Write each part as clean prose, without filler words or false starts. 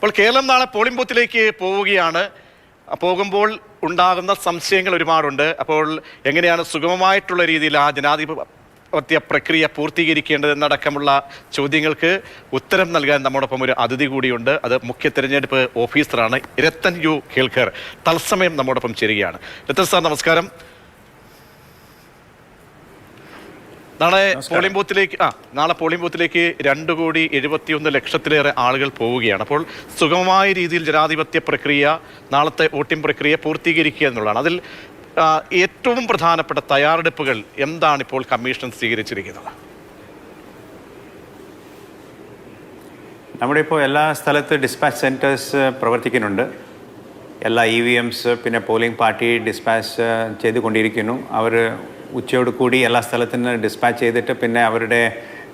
അപ്പോൾ കേരളം നാളെ പോളിംഗ് ബൂത്തിലേക്ക് പോവുകയാണ്. പോകുമ്പോൾ ഉണ്ടാകുന്ന സംശയങ്ങൾ ഒരുപാടുണ്ട്. അപ്പോൾ എങ്ങനെയാണ് സുഗമമായിട്ടുള്ള രീതിയിൽ ആ ജനാധിപത്യ പ്രക്രിയ പൂർത്തീകരിക്കേണ്ടതെന്നടക്കമുള്ള ചോദ്യങ്ങൾക്ക് ഉത്തരം നൽകാൻ നമ്മോടൊപ്പം ഒരു അതിഥി കൂടിയുണ്ട്. അത് മുഖ്യ തെരഞ്ഞെടുപ്പ് ഓഫീസറാണ് രത്തൻ യു കേൽക്കർ. തത്സമയം നമ്മോടൊപ്പം ചേരുകയാണ്. രത്തൻ സാർ, നമസ്കാരം. നാളെ പോളിംഗ് ബൂത്തിലേക്ക് 2,71,00,000 ആളുകൾ പോവുകയാണ്. അപ്പോൾ സുഗമമായ രീതിയിൽ ജനാധിപത്യ പ്രക്രിയ, നാളത്തെ വോട്ടിംഗ് പ്രക്രിയ പൂർത്തീകരിക്കുക എന്നുള്ളതാണ്. അതിൽ ഏറ്റവും പ്രധാനപ്പെട്ട തയ്യാറെടുപ്പുകൾ എന്താണ് ഇപ്പോൾ കമ്മീഷൻ സ്വീകരിച്ചിരിക്കുന്നത്? നമ്മുടെ ഇപ്പോൾ എല്ലാ സ്ഥലത്ത് ഡിസ്പാച്ച് സെൻറ്റേഴ്സ് പ്രവർത്തിക്കുന്നുണ്ട്. എല്ലാ EVMs പിന്നെ പോളിംഗ് പാർട്ടി ഡിസ്പാച്ച് ചെയ്തുകൊണ്ടിരിക്കുന്നു. അവർ ഉച്ചയോട് കൂടി എല്ലാ സ്ഥലത്തുനിന്ന് ഡിസ്പാച്ച് ചെയ്തിട്ട് പിന്നെ അവരുടെ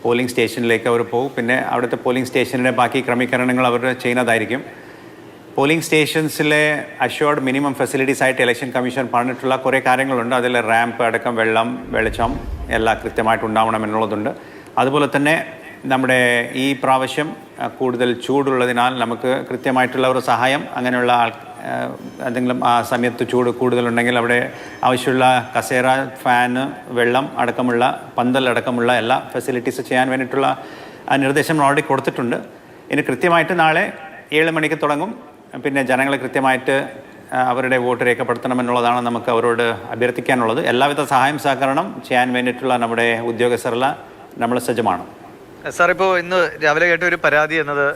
പോളിംഗ് സ്റ്റേഷനിലേക്ക് അവർ പോകും. പിന്നെ അവിടുത്തെ പോളിംഗ് സ്റ്റേഷനിലെ ബാക്കി ക്രമീകരണങ്ങൾ അവർ ചെയ്യുന്നതായിരിക്കും. പോളിംഗ് സ്റ്റേഷൻസിലെ അഷ്യോർഡ് മിനിമം ഫെസിലിറ്റീസ് ആയിട്ട് ഇലക്ഷൻ കമ്മീഷൻ പറഞ്ഞിട്ടുള്ള കുറേ കാര്യങ്ങളുണ്ട്. അതിൽ റാമ്പ് അടക്കം വെള്ളം, വെളിച്ചം എല്ലാം കൃത്യമായിട്ട് ഉണ്ടാവണം എന്നുള്ളതുണ്ട്. അതുപോലെ തന്നെ നമ്മുടെ ഈ പ്രാവശ്യം കൂടുതൽ ചൂടുള്ളതിനാൽ നമുക്ക് കൃത്യമായിട്ടുള്ള ഒരു സഹായം, അങ്ങനെയുള്ള എന്തെങ്കിലും ആ സമയത്ത് ചൂട് കൂടുതലുണ്ടെങ്കിൽ അവിടെ ആവശ്യമുള്ള കസേര, ഫാന്, വെള്ളം അടക്കമുള്ള, പന്തലടക്കമുള്ള എല്ലാ ഫെസിലിറ്റീസ് ചെയ്യാൻ വേണ്ടിയിട്ടുള്ള നിർദ്ദേശം ഓൾറെഡി കൊടുത്തിട്ടുണ്ട്. ഇനി കൃത്യമായിട്ട് നാളെ 7 മണിക്ക് തുടങ്ങും. പിന്നെ ജനങ്ങൾ കൃത്യമായിട്ട് അവരുടെ വോട്ട് രേഖപ്പെടുത്തണമെന്നുള്ളതാണ് നമുക്ക് അവരോട് അഭ്യർത്ഥിക്കാനുള്ളത്. എല്ലാവിധ സഹായം സഹകരണം ചെയ്യാൻ വേണ്ടിയിട്ടുള്ള നമ്മുടെ ഉദ്യോഗസ്ഥരെല്ലാം നമ്മൾ സജ്ജമാണ്. സാർ, ഇപ്പോൾ ഇന്ന് രാവിലെ കേട്ട ഒരു പരാതി എന്നത്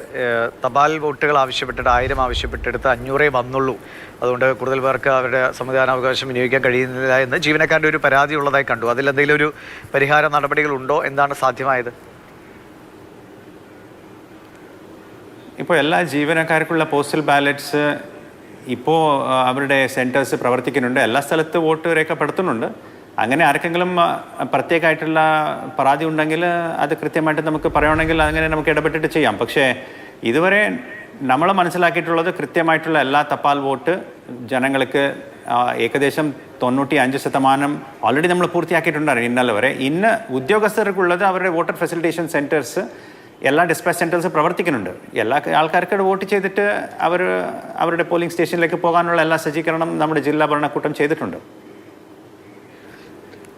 തപാൽ വോട്ടുകൾ ആവശ്യപ്പെട്ടിട്ട് 1000 ആവശ്യപ്പെട്ടെടുത്ത് 500 വന്നുള്ളൂ, അതുകൊണ്ട് കൂടുതൽ പേർക്ക് അവരുടെ സമ്മതിദാനാവകാശം വിനിയോഗിക്കാൻ കഴിയുന്നില്ല എന്ന് ജീവനക്കാരുടെ ഒരു പരാതി ഉള്ളതായി കണ്ടു. അതിൽ എന്തെങ്കിലും ഒരു പരിഹാര നടപടികളുണ്ടോ? എന്താണ് സാധ്യമായത്? ഇപ്പോൾ എല്ലാ ജീവനക്കാർക്കുള്ള പോസ്റ്റൽ ബാലറ്റ്സ് ഇപ്പോൾ അവരുടെ സെൻറ്റേഴ്സ് പ്രവർത്തിക്കുന്നുണ്ട്. എല്ലാ സ്ഥലത്ത് വോട്ട് രേഖപ്പെടുത്തുന്നുണ്ട്. അങ്ങനെ ആർക്കെങ്കിലും പ്രത്യേകമായിട്ടുള്ള പരാതി ഉണ്ടെങ്കിൽ അത് കൃത്യമായിട്ട് നമുക്ക് പറയുകയാണെങ്കിൽ അങ്ങനെ നമുക്ക് ഇടപെട്ടിട്ട് ചെയ്യാം. പക്ഷേ ഇതുവരെ നമ്മൾ മനസ്സിലാക്കിയിട്ടുള്ളത് കൃത്യമായിട്ടുള്ള എല്ലാ തപാൽ വോട്ട് ജനങ്ങൾക്ക് ഏകദേശം 95% ഓൾറെഡി നമ്മൾ പൂർത്തിയാക്കിയിട്ടുണ്ടായിരുന്നു ഇന്നലെ വരെ. ഇന്ന് ഉദ്യോഗസ്ഥർക്കുള്ളത് അവരുടെ വോട്ടർ ഫെസിലിറ്റേഷൻ സെൻറ്റേഴ്സ് എല്ലാ ഡിസ്പാച്ച് സെൻറ്റേഴ്സ് പ്രവർത്തിക്കുന്നുണ്ട്. എല്ലാ ആൾക്കാർക്ക് വോട്ട് ചെയ്തിട്ട് അവരുടെ പോളിംഗ് സ്റ്റേഷനിലേക്ക് പോകാനുള്ള എല്ലാ സജ്ജീകരണം നമ്മുടെ ജില്ലാ ഭരണകൂടം ചെയ്തിട്ടുണ്ട്.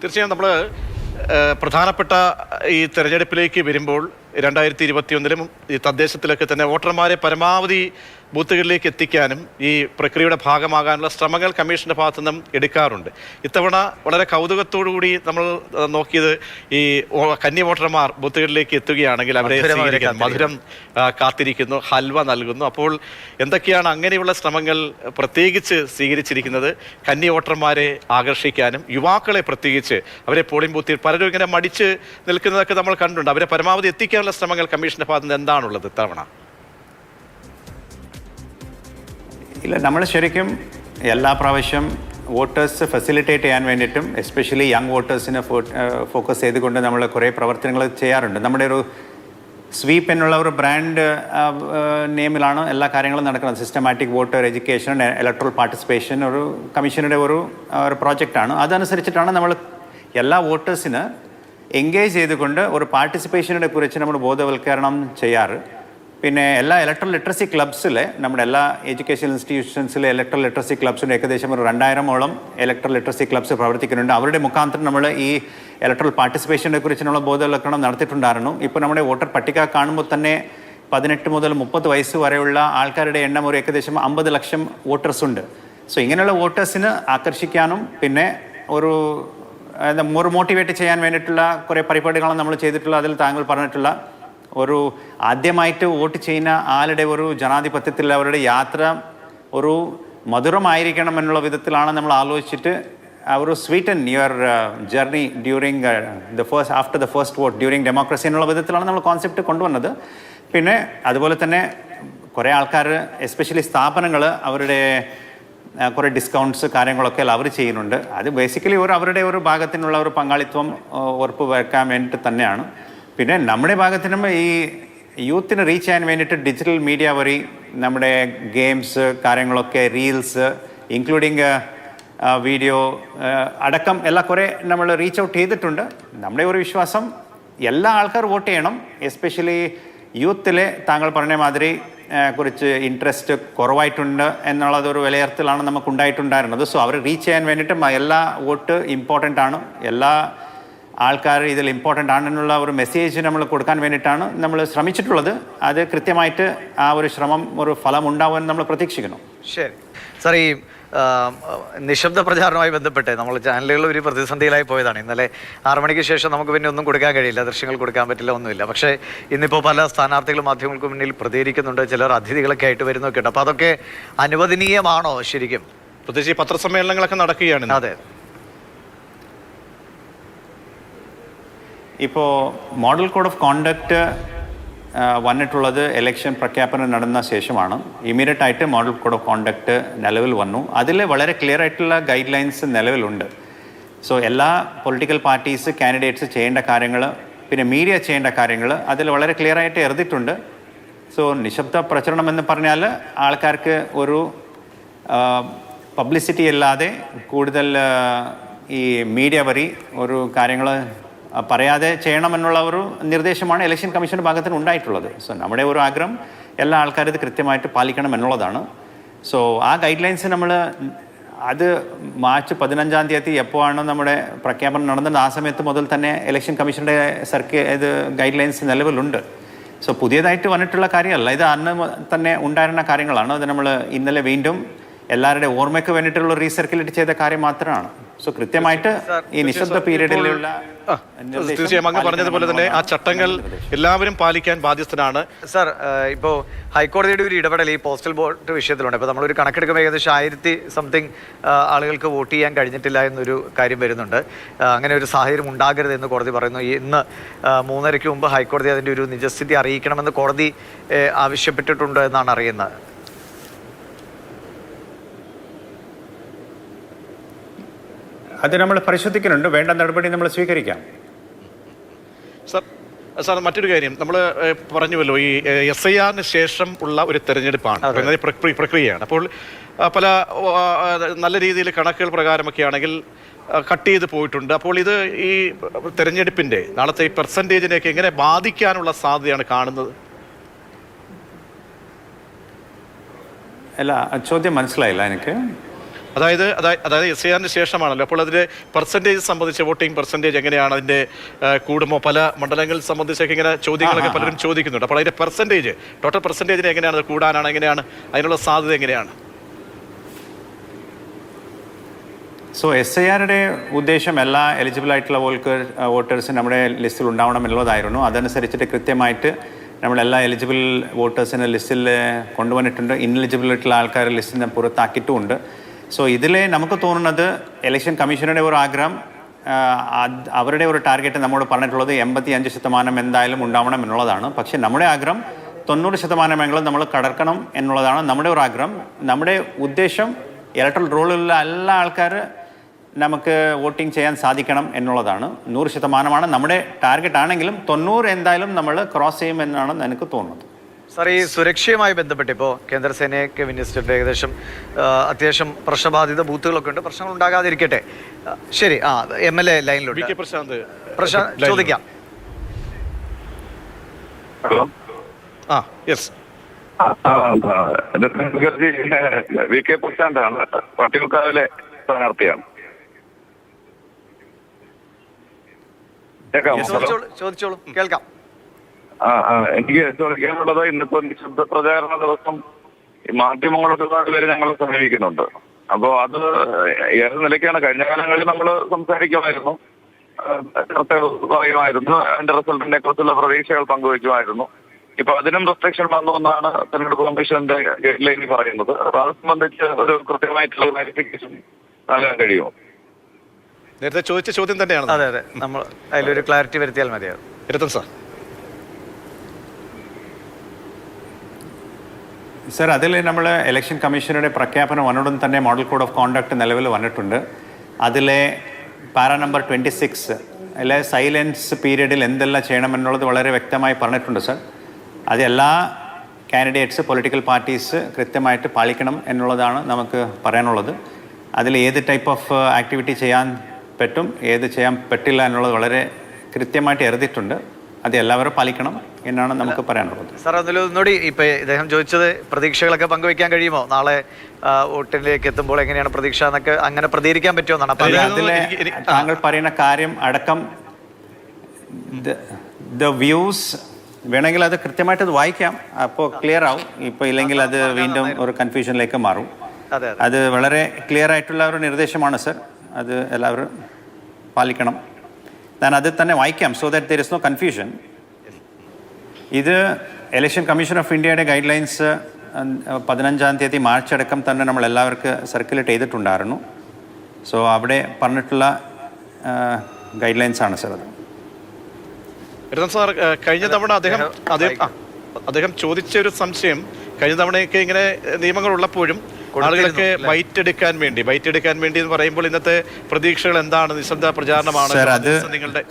തീർച്ചയായും നമ്മൾ പ്രധാനപ്പെട്ട ഈ തെരഞ്ഞെടുപ്പിലേക്ക് വരുമ്പോൾ 2021-ലും ഈ തദ്ദേശത്തിലൊക്കെ തന്നെ വോട്ടർമാരെ പരമാവധി ബൂത്തുകളിലേക്ക് എത്തിക്കാനും ഈ പ്രക്രിയയുടെ ഭാഗമാകാനുള്ള ശ്രമങ്ങൾ കമ്മീഷൻ്റെ ഭാഗത്തു നിന്നും എടുക്കാറുണ്ട്. ഇത്തവണ വളരെ കൗതുകത്തോടുകൂടി നമ്മൾ നോക്കിയത് ഈ കന്നി വോട്ടർമാർ ബൂത്തുകളിലേക്ക് എത്തുകയാണെങ്കിൽ അവരെ സ്വീകരിക്കാൻ മധുരം കാത്തിരിക്കുന്നു, ഹൽവ നൽകുന്നു. അപ്പോൾ എന്തൊക്കെയാണ് അങ്ങനെയുള്ള ശ്രമങ്ങൾ പ്രത്യേകിച്ച് സ്വീകരിച്ചിരിക്കുന്നത് കന്നി വോട്ടർമാരെ ആകർഷിക്കാനും യുവാക്കളെ പ്രത്യേകിച്ച് അവരെ പോളിംഗ് ബൂത്തിൽ പലരും ഇങ്ങനെ മടിച്ച് നിൽക്കുന്നതൊക്കെ നമ്മൾ കണ്ടിട്ടുണ്ട്. അവരെ പരമാവധി എത്തിക്കാനുള്ള ശ്രമങ്ങൾ കമ്മീഷന്റെ ഭാഗത്ത് നിന്ന് എന്താണുള്ളത് ഇത്തവണ? ഇല്ല, നമ്മൾ ശരിക്കും എല്ലാ പ്രാവശ്യം വോട്ടേഴ്സ് ഫെസിലിറ്റേറ്റ് ചെയ്യാൻ വേണ്ടിയിട്ടും എസ്പെഷ്യലി യങ് വോട്ടേഴ്സിനെ ഫോക്കസ് ചെയ്തുകൊണ്ട് നമ്മൾ കുറേ പ്രവർത്തനങ്ങൾ ചെയ്യാറുണ്ട്. നമ്മുടെ ഒരു സ്വീപ്പ് എന്നുള്ള ഒരു ബ്രാൻഡ് നെയിമിലാണ് എല്ലാ കാര്യങ്ങളും നടക്കുന്നത്. Systematic voter education, electoral participation ഒരു കമ്മീഷനുടെ ഒരു പ്രോജക്റ്റാണ്. അതനുസരിച്ചിട്ടാണ് നമ്മൾ എല്ലാ വോട്ടേഴ്സിന് എൻഗേജ് ചെയ്തുകൊണ്ട് ഒരു പാർട്ടിസിപ്പേഷനെ കുറിച്ച് നമ്മൾ ബോധവൽക്കരണം ചെയ്യാറ്. പിന്നെ എല്ലാ ഇലക്ട്രൽ ലിറ്ററസി ക്ലബ്സിലെ നമ്മുടെ എല്ലാ എഡ്യൂക്കേഷൻ ഇൻസ്റ്റിറ്റ്യൂഷൻസിലെ ഇലക്ട്രൽ ലിറ്ററസി ക്ലബ്സിന് ഏകദേശം ഒരു 2000-ഓളം ഇലക്ട്രൽ ലിറ്ററസി ക്ലബ്സ് പ്രവർത്തിക്കുന്നുണ്ട്. അവരുടെ മുഖാന്തരം നമ്മൾ ഈ ഇലക്ട്രൽ പാർട്ടിസിപ്പേഷനെ കുറിച്ചുള്ള ബോധവൽക്കരണം നടത്തിയിട്ടുണ്ടായിരുന്നു. ഇപ്പോൾ നമ്മുടെ വോട്ടർ പട്ടിക കാണുമ്പോൾ തന്നെ 18 മുതൽ 30 വയസ്സ് വരെയുള്ള ആൾക്കാരുടെ എണ്ണം ഒരു ഏകദേശം 50 ലക്ഷം വോട്ടേഴ്സ് ഉണ്ട്. സോ ഇങ്ങനെയുള്ള വോട്ടേഴ്സിന് ആകർഷിക്കാനും പിന്നെ ഒരു മോട്ടിവേറ്റ് ചെയ്യാൻ വേണ്ടിയിട്ടുള്ള കുറേ പരിപാടികളാണ് നമ്മൾ ചെയ്തിട്ടുള്ള. അതിൽ താങ്കൾ പറഞ്ഞിട്ടുള്ള ഒരു ആദ്യമായിട്ട് വോട്ട് ചെയ്യുന്ന ആളുടെ ഒരു ജനാധിപത്യത്തിൽ അവരുടെ യാത്ര ഒരു മധുരമായിരിക്കണം എന്നുള്ള വിധത്തിലാണ് നമ്മൾ ആലോചിച്ചിട്ട് ഒരു sweeten your journey during after the first vote during democracy എന്നുള്ള വിധത്തിലാണ് നമ്മൾ കോൺസെപ്റ്റ് കൊണ്ടുവന്നത്. പിന്നെ അതുപോലെ തന്നെ കുറേ ആൾക്കാർ എസ്പെഷ്യലി സ്ഥാപനങ്ങൾ അവരുടെ കുറേ ഡിസ്കൗണ്ട്സ് കാര്യങ്ങളൊക്കെ അവർ ചെയ്യുന്നുണ്ട്. അത് ബേസിക്കലി അവരുടെ ഒരു ഭാഗത്തിനുള്ള ഒരു പങ്കാളിത്തം ഉറപ്പ് വരുത്താൻ വേണ്ടിയിട്ട് തന്നെയാണ്. പിന്നെ നമ്മുടെ ഭാഗത്തിനും ഈ യൂത്തിന് റീച്ച് ചെയ്യാൻ വേണ്ടിയിട്ട് ഡിജിറ്റൽ മീഡിയ വഴി നമ്മുടെ ഗെയിംസ് കാര്യങ്ങളൊക്കെ, റീൽസ് ഇൻക്ലൂഡിങ് വീഡിയോ അടക്കം എല്ലാം കുറേ നമ്മൾ റീച്ച് ഔട്ട് ചെയ്തിട്ടുണ്ട്. നമ്മുടെ ഒരു വിശ്വാസം എല്ലാ ആൾക്കാർ വോട്ട് ചെയ്യണം. എസ്പെഷ്യലി യൂത്തിലെ താങ്കൾ പറഞ്ഞ മാതിരി കുറിച്ച് ഇൻട്രസ്റ്റ് കുറവായിട്ടുണ്ട് എന്നുള്ളതൊരു വിലയിരുത്തലാണ് നമുക്കുണ്ടായിട്ടുണ്ടായിരുന്നത്. സോ അവർ റീച്ച് ചെയ്യാൻ വേണ്ടിയിട്ട് എല്ലാ വോട്ട് ഇമ്പോർട്ടൻ്റ് ആണ്, എല്ലാ ആൾക്കാർ ഇതിൽ ഇമ്പോർട്ടൻ്റ് ആണെന്നുള്ള ഒരു മെസ്സേജ് നമ്മൾ കൊടുക്കാൻ വേണ്ടിയിട്ടാണ് നമ്മൾ ശ്രമിച്ചിട്ടുള്ളത്. അത് കൃത്യമായിട്ട് ആ ഒരു ശ്രമം ഒരു ഫലം ഉണ്ടാവുമെന്ന് നമ്മൾ പ്രതീക്ഷിക്കുന്നു. ശരി സാർ, ഈ നിശബ്ദ പ്രചാരണവുമായി ബന്ധപ്പെട്ട് നമ്മൾ ചാനലുകളിൽ ഒരു പ്രതിസന്ധിയിലായി പോയതാണ്. ഇന്നലെ 6 മണിക്ക് ശേഷം നമുക്ക് പിന്നെ ഒന്നും കൊടുക്കാൻ കഴിയില്ല, ദൃശ്യങ്ങൾ കൊടുക്കാൻ പറ്റില്ല, ഒന്നുമില്ല. പക്ഷേ ഇന്നിപ്പോൾ പല സ്ഥാനാർത്ഥികളും മാധ്യമങ്ങൾക്ക് മുന്നിൽ പ്രതികരിക്കുന്നുണ്ട്, ചിലർ അതിഥികളൊക്കെ ആയിട്ട് വരുന്നൊക്കെ ഉണ്ട്. അപ്പോൾ അതൊക്കെ അനുവദനീയമാണോ ശരിക്കും? പ്രത്യേകിച്ച് ഈ പത്രസമ്മേളനങ്ങളൊക്കെ നടക്കുകയാണ്. അതെ, ഇപ്പോൾ മോഡൽ കോഡ് ഓഫ് കോണ്ടക്റ്റ് വന്നിട്ടുള്ളത് ഇലക്ഷൻ പ്രഖ്യാപനം നടന്ന ശേഷമാണ്. ഇമ്മീഡിയറ്റ് ആയിട്ട് മോഡൽ കോഡ് ഓഫ് കോണ്ടക്റ്റ് നിലവിൽ വന്നു. അതിൽ വളരെ ക്ലിയർ ആയിട്ടുള്ള ഗൈഡ് ലൈൻസ് നിലവിലുണ്ട്. സോ എല്ലാ പൊളിറ്റിക്കൽ പാർട്ടീസ് കാൻഡിഡേറ്റ്സ് ചെയ്യേണ്ട കാര്യങ്ങൾ, പിന്നെ മീഡിയ ചെയ്യേണ്ട കാര്യങ്ങൾ അതിൽ വളരെ ക്ലിയർ ആയിട്ട് എഴുതിയിട്ടുണ്ട്. സോ നിശബ്ദ പ്രചരണം എന്ന് പറഞ്ഞാൽ ആൾക്കാർക്ക് ഒരു പബ്ലിസിറ്റി ഇല്ലാതെ കൂടുതൽ ഈ മീഡിയ വഴി ഒരു കാര്യങ്ങൾ പറയാതെ ചെയ്യണമെന്നുള്ള ഒരു നിർദ്ദേശമാണ് ഇലക്ഷൻ കമ്മീഷൻ്റെ ഭാഗത്തിന് ഉണ്ടായിട്ടുള്ളത്. സോ നമ്മുടെ ഒരു ആഗ്രഹം എല്ലാ ആൾക്കാരും ഇത് കൃത്യമായിട്ട് പാലിക്കണം എന്നുള്ളതാണ്. സോ ആ ഗൈഡ് ലൈൻസ് നമ്മൾ അത് മാർച്ച് 15-ാം തീയതി എപ്പോഴാണ് നമ്മുടെ പ്രഖ്യാപനം നടന്നത് ആ സമയത്ത് മുതൽ തന്നെ ഇലക്ഷൻ കമ്മീഷൻ്റെ ഇത് ഗൈഡ് ലൈൻസ് നിലവിലുണ്ട്. സോ പുതിയതായിട്ട് വന്നിട്ടുള്ള കാര്യമല്ല, ഇത് അന്ന് തന്നെ ഉണ്ടായിരുന്ന കാര്യങ്ങളാണ്. അത് നമ്മൾ ഇന്നലെ വീണ്ടും എല്ലാവരുടെ ഓർമ്മയ്ക്ക് വേണ്ടിയിട്ടുള്ള റീസർക്കുലേറ്റ് ചെയ്ത കാര്യം മാത്രമാണ്. സോ കൃത്യമായിട്ട് ഈ നിശബ്ദ പീരീഡിലുള്ള തീർച്ചയായും അങ്ങ് പറഞ്ഞതുപോലെ തന്നെ ആ ചട്ടങ്ങൾ എല്ലാവരും പാലിക്കാൻ ബാധ്യസ്ഥനാണ്. സാർ, ഇപ്പോൾ ഹൈക്കോടതിയുടെ ഒരു ഇടപെടൽ ഈ പോസ്റ്റൽ വോട്ട് വിഷയത്തിലുണ്ട്. ഇപ്പോൾ നമ്മളൊരു കണക്കെടുക്കുമ്പോൾ ഏകദേശം 1000 ആളുകൾക്ക് വോട്ട് ചെയ്യാൻ കഴിഞ്ഞിട്ടില്ല എന്നൊരു കാര്യം വരുന്നുണ്ട്. അങ്ങനെ ഒരു സാഹചര്യം ഉണ്ടാകരുത് എന്ന് കോടതി പറയുന്നു. ഇന്ന് 3:30 മുമ്പ് ഹൈക്കോടതി അതിൻ്റെ ഒരു നിജസ്ഥിതി അറിയിക്കണമെന്ന് കോടതി ആവശ്യപ്പെട്ടിട്ടുണ്ട് എന്നാണ് അറിയുന്നത്. അത് നമ്മൾ പരിശോധിക്കുന്നുണ്ട്, വേണ്ട നടപടി നമ്മൾ സ്വീകരിക്കാം. സാർ മറ്റൊരു കാര്യം നമ്മൾ പറഞ്ഞുവല്ലോ, ഈ SIR ശേഷം ഉള്ള ഒരു തെരഞ്ഞെടുപ്പാണ്, പ്രക്രിയയാണ്. അപ്പോൾ പല നല്ല രീതിയിൽ കണക്കുകൾ പ്രകാരമൊക്കെ ആണെങ്കിൽ കട്ട് ചെയ്ത് പോയിട്ടുണ്ട്. അപ്പോൾ ഇത് ഈ തെരഞ്ഞെടുപ്പിൻ്റെ നാളത്തെ ഈ പെർസെൻറ്റേജിനെയൊക്കെ എങ്ങനെ ബാധിക്കാനുള്ള സാധ്യതയാണ് കാണുന്നത്? അല്ല, ചോദ്യം മനസ്സിലായില്ല എനിക്ക്. അതായത് SIR ശേഷമാണല്ലോ, അപ്പോൾ അതിൻ്റെ പെർസെൻറ്റേജ് സംബന്ധിച്ച് വോട്ടിംഗ് പെർസെൻറ്റേജ് എങ്ങനെയാണ്, അതിൻ്റെ കൂടുമോ, പല മണ്ഡലങ്ങൾ സംബന്ധിച്ചൊക്കെ ഇങ്ങനെ ചോദ്യങ്ങളൊക്കെ പലരും ചോദിക്കുന്നുണ്ട്. അപ്പോൾ അതിൻ്റെ പെർസെൻറ്റേജ്, ടോട്ടൽ പെർസെൻറ്റേജിന് എങ്ങനെയാണ്, അത് കൂടാനാണ്, എങ്ങനെയാണ് അതിനുള്ള സാധ്യത എങ്ങനെയാണ്? സോ SIRയുടെ ഉദ്ദേശം എല്ലാ എലിജിബിൾ ആയിട്ടുള്ള വോട്ടേഴ്സും നമ്മുടെ ലിസ്റ്റിൽ ഉണ്ടാവണം എന്നുള്ളതായിരുന്നു. അതനുസരിച്ചിട്ട് കൃത്യമായിട്ട് നമ്മളെല്ലാ എലിജിബിൾ വോട്ടേഴ്സിനെ ലിസ്റ്റിൽ കൊണ്ടുവന്നിട്ടുണ്ട്. ഇൻഎലിജിബിൾ ആയിട്ടുള്ള ആൾക്കാരെ ലിസ്റ്റിൽ നിന്ന് പുറത്താക്കിയിട്ടുമുണ്ട്. സോ ഇതിൽ നമുക്ക് തോന്നുന്നത് ഇലക്ഷൻ കമ്മീഷനുടെ ഒരു ആഗ്രഹം, അവരുടെ ഒരു ടാർഗറ്റ് നമ്മോട് പറഞ്ഞിട്ടുള്ളത് 85% എന്തായാലും ഉണ്ടാവണം എന്നുള്ളതാണ്. പക്ഷേ നമ്മുടെ ആഗ്രഹം 90% നമ്മൾ കടക്കണം എന്നുള്ളതാണ് നമ്മുടെ ഒരു ആഗ്രഹം. നമ്മുടെ ഉദ്ദേശം ഇലക്ട്രൽ റോളിലുള്ള എല്ലാ ആൾക്കാർ നമുക്ക് വോട്ടിംഗ് ചെയ്യാൻ സാധിക്കണം എന്നുള്ളതാണ്. 100% നമ്മുടെ ടാർഗറ്റ് ആണെങ്കിലും 90 എന്തായാലും നമ്മൾ ക്രോസ് ചെയ്യുമെന്നാണ് എനിക്ക് തോന്നുന്നത്. സാർ, ഈ സുരക്ഷയുമായി ബന്ധപ്പെട്ട് ഇപ്പോൾ കേന്ദ്രസേനയൊക്കെ വിന്യസിച്ചിട്ട് ഏകദേശം അത്യാവശ്യം പ്രശ്നബാധിത ബൂത്തുകളൊക്കെ ഉണ്ട്. പ്രശ്നങ്ങൾ ഉണ്ടാകാതിരിക്കട്ടെ. ശരി, MLA ലൈനിലുണ്ട്. പ്രശാന്ത് ചോദിക്കാം. ഹലോ. യെസ്. VK പ്രശാന്താണ്, വട്ടിയൂർക്കാവിലെ സ്ഥാനാർത്ഥിയാണ്. ചോദിച്ചോളൂ, കേൾക്കാം. എനിക്ക് ചോദിക്കാനുള്ളത്, ഇന്നിപ്പോ നിശബ്ദ പ്രചാരണ ദിവസം മാധ്യമങ്ങളൊക്കെ ഒരുപാട് പേര് ഞങ്ങളെ സമീപിക്കുന്നുണ്ട്. അപ്പോൾ അത് ഏത് നിലയ്ക്കാണ്? കഴിഞ്ഞ കാലങ്ങളിൽ നമ്മൾ സംസാരിക്കുമായിരുന്നു, ചർച്ചകൾ പറയുമായിരുന്നു, അതിന്റെ റിസൾട്ടിനെ കുറിച്ചുള്ള പ്രതീക്ഷകൾ പങ്കുവയ്ക്കുമായിരുന്നു. ഇപ്പൊ അതിനും റെസ്ട്രിക്ഷൻ വന്നു എന്നാണ് തെരഞ്ഞെടുപ്പ് കമ്മീഷന്റെ ഗൈഡ് ലൈനിൽ പറയുന്നത്. അപ്പൊ അത് സംബന്ധിച്ച് ഒരു കൃത്യമായിട്ടുള്ള ക്ലാരിഫിക്കേഷൻ നൽകാൻ കഴിയുമോ? നേരത്തെ ചോദിച്ച ചോദ്യം തന്നെയാണ്. അതെ, നമ്മൾ അതിലൊരു ക്ലാരിറ്റി വരുത്തിയാൽ മതിയാകും. രത്തൻ സാർ. സർ, അതിൽ നമ്മൾ ഇലക്ഷൻ കമ്മീഷനുടെ പ്രഖ്യാപനം വന്നതും തന്നെ മോഡൽ കോഡ് ഓഫ് കോണ്ടക്ട് നിലവിൽ വന്നിട്ടുണ്ട്. അതിലെ പാരാ നമ്പർ 26 അല്ലെ സൈലൻസ് പീരീഡിൽ എന്തെല്ലാം ചെയ്യണമെന്നുള്ളത് വളരെ വ്യക്തമായി പറഞ്ഞിട്ടുണ്ട് സർ. അത് എല്ലാ കാൻഡിഡേറ്റ്സ്, പൊളിറ്റിക്കൽ പാർട്ടീസ് കൃത്യമായിട്ട് പാലിക്കണം എന്നുള്ളതാണ് നമുക്ക് പറയാനുള്ളത്. അതിൽ ഏത് ടൈപ്പ് ഓഫ് ആക്ടിവിറ്റി ചെയ്യാൻ പറ്റും, ഏത് ചെയ്യാൻ പറ്റില്ല എന്നുള്ളത് വളരെ കൃത്യമായിട്ട് എഴുതിയിട്ടുണ്ട്. അത് എല്ലാവരും പാലിക്കണം. എന്നാണ് നമുക്ക് പറയാനുള്ളത്. സാർ ഒന്നുകൂടി ഇപ്പം ഇദ്ദേഹം ചോദിച്ചത് പ്രതീക്ഷകളൊക്കെ പങ്കുവെക്കാൻ കഴിയുമോ? നാളെ വോട്ടിലേക്ക് എത്തുമ്പോൾ എങ്ങനെയാണ് പ്രതീക്ഷ എന്നൊക്കെ അങ്ങനെ പ്രതികരിക്കാൻ പറ്റുമോ എന്നാണ്. അപ്പം അതിലെ താങ്കൾ പറയുന്ന കാര്യം അടക്കം ദ വ്യൂസ് വേണമെങ്കിൽ അത് കൃത്യമായിട്ട് അത് വായിക്കാം, അപ്പോൾ ക്ലിയർ ആവും. ഇപ്പോൾ ഇല്ലെങ്കിൽ അത് വീണ്ടും ഒരു കൺഫ്യൂഷനിലേക്ക് മാറും. അതെ അത് വളരെ ക്ലിയർ ആയിട്ടുള്ള ഒരു നിർദ്ദേശമാണ് സർ, അത് എല്ലാവരും പാലിക്കണം. ഞാൻ അത് തന്നെ വായിക്കാം, so that there is no confusion. ഇത് ഇലക്ഷൻ കമ്മീഷൻ ഓഫ് ഇന്ത്യയുടെ ഗൈഡ് ലൈൻസ് 15-ാം തീയതി മാർച്ച് അടക്കം തന്നെ നമ്മൾ എല്ലാവർക്കും സർക്കുലേറ്റ് ചെയ്തിട്ടുണ്ടായിരുന്നു. സോ അവിടെ പറഞ്ഞിട്ടുള്ള ഗൈഡ് ലൈൻസ് ആണ് സർ അത്. സാർ, കഴിഞ്ഞ തവണ അദ്ദേഹം ചോദിച്ച ഒരു സംശയം, കഴിഞ്ഞ തവണയൊക്കെ ഇങ്ങനെ നിയമങ്ങൾ ഉള്ളപ്പോഴും ആളുകളൊക്കെ ബൈറ്റ് എടുക്കാൻ വേണ്ടി എന്ന് പറയുമ്പോൾ ഇന്നത്തെ പ്രതീക്ഷകൾ എന്താണ്? നിശബ്ദ പ്രചാരണമാണ്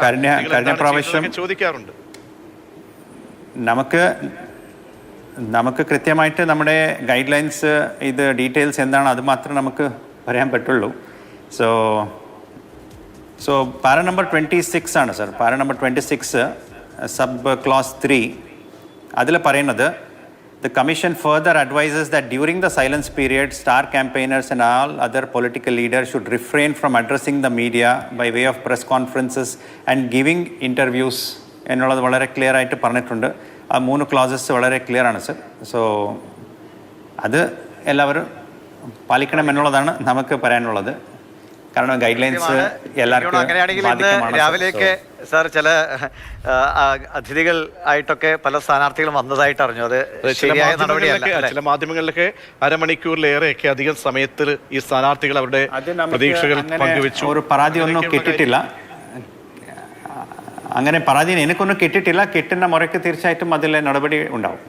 കഴിഞ്ഞ പ്രാവശ്യം ചോദിക്കാറുണ്ട്. നമുക്ക് കൃത്യമായിട്ട് നമ്മുടെ ഗൈഡ് ലൈൻസ് ഇത് ഡീറ്റെയിൽസ് എന്താണ് അത് മാത്രമേ നമുക്ക് പറയാൻ പറ്റുള്ളൂ. സോ പാര നമ്പർ 26 ആണ് സർ. പാര നമ്പർ 26 സബ് ക്ലോസ് 3 അതിൽ പറയുന്നത്, the commission further advises that during the silence period, star campaigners and all other political leaders should refrain from addressing the media by way of press conferences and giving interviews എന്നുള്ളത് വളരെ clear ആയിട്ട് പറഞ്ഞിട്ടുണ്ട്. ആ 3 closes വളരെ clear ആണ് sir. So അത് എല്ലാവരും പാലിക്കണം എന്നുള്ളതാണ് നമുക്ക് പറയാനുള്ളത്. കാരണം ഗൈഡ് ലൈൻസ് എല്ലാവർക്കും അങ്ങനെയാണെങ്കിൽ ഇന്ന് രാവിലേക്ക് സാർ ചില അതിഥികൾ ആയിട്ടൊക്കെ പല സ്ഥാനാർത്ഥികളും വന്നതായിട്ട് അറിഞ്ഞു. അത് ശരിയായ നടപടിയല്ല. ചില മാധ്യമങ്ങളിലൊക്കെ അരമണിക്കൂറിലേറെയൊക്കെ അധികം സമയത്തിൽ ഈ സ്ഥാനാർത്ഥികൾ അവരുടെ പ്രതീക്ഷകൾ പങ്കുവെച്ചു. ഒരു പരാതി ഒന്നും കിട്ടിയിട്ടില്ല, അങ്ങനെ പരാതി എനിക്കൊന്നും കിട്ടിയിട്ടില്ല. കിട്ടുന്ന മുറയ്ക്ക് തീർച്ചയായിട്ടും അതിലെ നടപടി ഉണ്ടാവും.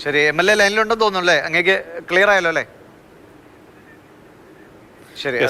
ശരി, MLA ലൈനിലുണ്ടെന്ന് തോന്നുന്നു അല്ലേ? അങ്ങേക്ക് ക്ലിയർ ആയല്ലോ അല്ലേ? ശരി.